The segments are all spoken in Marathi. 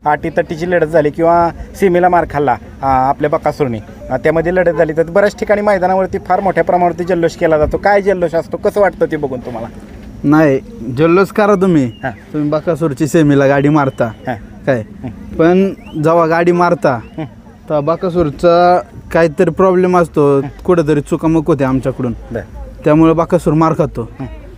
अटीतटीची लढत झाली किंवा सीमेला मार खाल्ला आपल्या बकासूरने, त्यामध्ये लढत झाली, तर बऱ्याच ठिकाणी मैदानावरती फार मोठ्या प्रमाणावरती जल्लोष केला जातो. काय जल्लोष असतो, कसं वाटतं ते बघून तुम्हाला? नाही जल्लोष करा तुम्ही बकासूरची सेमीला गाडी मारता काय, पण जेव्हा गाडी मारता तर बकासूरचा काहीतरी प्रॉब्लेम असतो, कुठेतरी चुकामुक होते आमच्याकडून, त्यामुळे बकासूर मार खातो.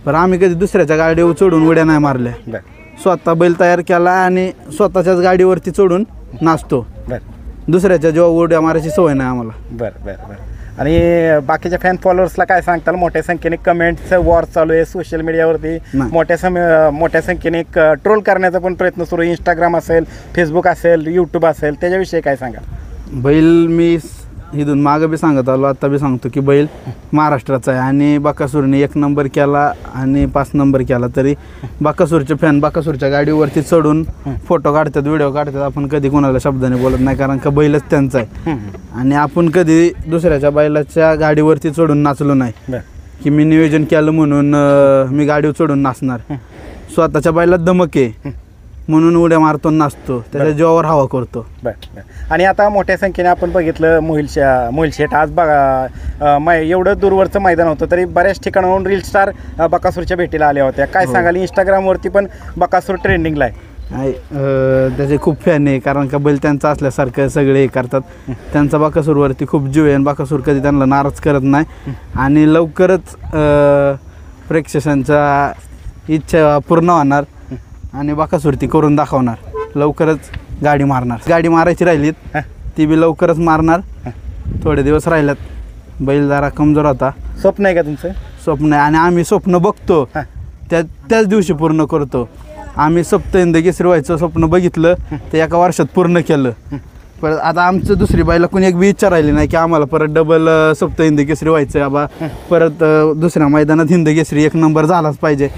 पण आम्ही कधी दुसऱ्याच्या गाडीवर चढून उड्या नाही मारल्या, स्वतः बैल तयार केला आणि स्वतःच्याच गाडीवरती चढून नाचतो. दुसऱ्याच्या जेव्हा उड्या मारायची सवय नाही आम्हाला. बरं बरं बरं. आणि बाकीच्या फॅन फॉलोअर्सला काय सांगताल? मोठ्या संख्येने कमेंट्सचं वॉर चालू आहे सोशल मीडियावरती, मोठ्या संख्येने ट्रोल करण्याचा पण प्रयत्न सुरू आहे. इंस्टाग्राम असेल, फेसबुक असेल, यूट्यूब असेल, त्याच्याविषयी काय सांगा? बैल मी इथून मागं बी सांगत आलो, आता बी सांगतो की बैल महाराष्ट्राचा आहे आणि बकासूरने 1 नंबर केला आणि 5 नंबर केला, तरी बकासूरचे फॅन बकासूरच्या गाडीवरती चढून फोटो काढतात, व्हिडिओ काढतात. आपण कधी कोणाला शब्दाने बोलत नाही, कारण का बैलच त्यांचा आहे. आणि आपण कधी दुसऱ्याच्या बैलाच्या गाडीवरती चढून नाचलो नाही की मी नियोजन केलं म्हणून मी गाडीवर चढून नाचणार. स्वतःच्या बैलात धमक आहे म्हणून उड्या मारतो, नाचतो, त्याच्या जीवावर हवा करतो. आणि आता मोठ्या संख्येने आपण बघितलं मोहिल शेठ आज बघा एवढं दूरवरचं मैदान होतं तरी बऱ्याच ठिकाणाहून रील स्टार बकासूरच्या भेटीला आल्या होत्या. काय सांगाल? इंस्टाग्रामवरती पण बकासूर ट्रेंडिंगला आहे. त्याचे खूप फॅन आहे, कारण का बैल त्यांचा असल्यासारखं सगळे हे करतात. त्यांचा बकासूरवरती खूप जीव आहे आणि बकासूर कधी त्यांना नाराज करत नाही. आणि लवकरच प्रेक्षकांच्या इच्छा पूर्ण होणार आणि बकासूरती करून दाखवणार. लवकरच गाडी मारणार, गाडी मारायची राहिलीत ती बी लवकरच मारणार. थोडे दिवस राहिल्यात, बैल जरा कमजोर होता. स्वप्न आहे का तुमचं? स्वप्न आहे आणि आम्ही स्वप्न बघतो त्याच दिवशी पूर्ण करतो. आम्ही सप्तहिंद केसरी व्हायचं स्वप्न बघितलं ते एका वर्षात पूर्ण केलं. पण आता आमचं दुसरी बाईला कोणी एक बी इच्छा राहिली नाही की आम्हाला परत डबल सप्तहिंद केसरी व्हायचं, बाबा परत दुसऱ्या मैदानात हिंद केसरी 1 नंबर झालाच पाहिजे.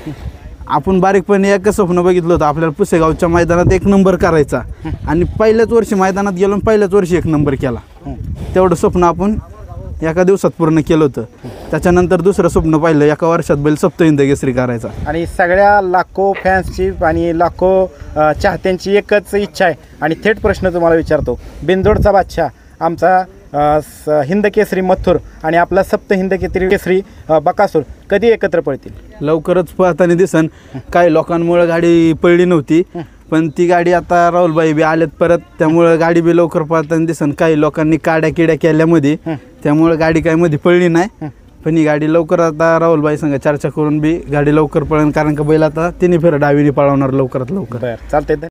आपण बारीकपणे एकच स्वप्न बघितलं होतं, आपल्याला पुसेगावच्या मैदानात 1 नंबर करायचा आणि पहिल्याच वर्षी मैदानात गेलो आणि पहिल्याच वर्षी 1 नंबर केला. तेवढं स्वप्न आपण एका दिवसात पूर्ण केलं होतं. त्याच्यानंतर दुसरं स्वप्न पाहिलं, एका वर्षात बैल सप्तहिंद केसरी करायचा. आणि सगळ्या लाखो फॅन्सची आणि लाखो चाहत्यांची एकच इच्छा आहे आणि थेट प्रश्न तुम्हाला विचारतो, बिंदोडचा बादशाह आमचा हिंद केसरी मथुर आणि आपला सप्तहिंद केसरी बकासूर कधी एकत्र पळतील? लवकरच पळताना दिसन. काही लोकांमुळे गाडी पळली नव्हती, पण ती गाडी आता राहुलबाई बी आलेत परत, त्यामुळे गाडी बी लवकर पळताना दिसन. काही लोकांनी काड्या किड्या केल्यामध्ये, त्यामुळे गाडी काही मध्ये पळली नाही. पण ही गाडी लवकर आता राहुलबाई संग चर्चा करून बी गाडी लवकर पळेल, कारण का बैल आता 3 फेऱ्या डावीने पळवणार लवकरात लवकर. चालतंय.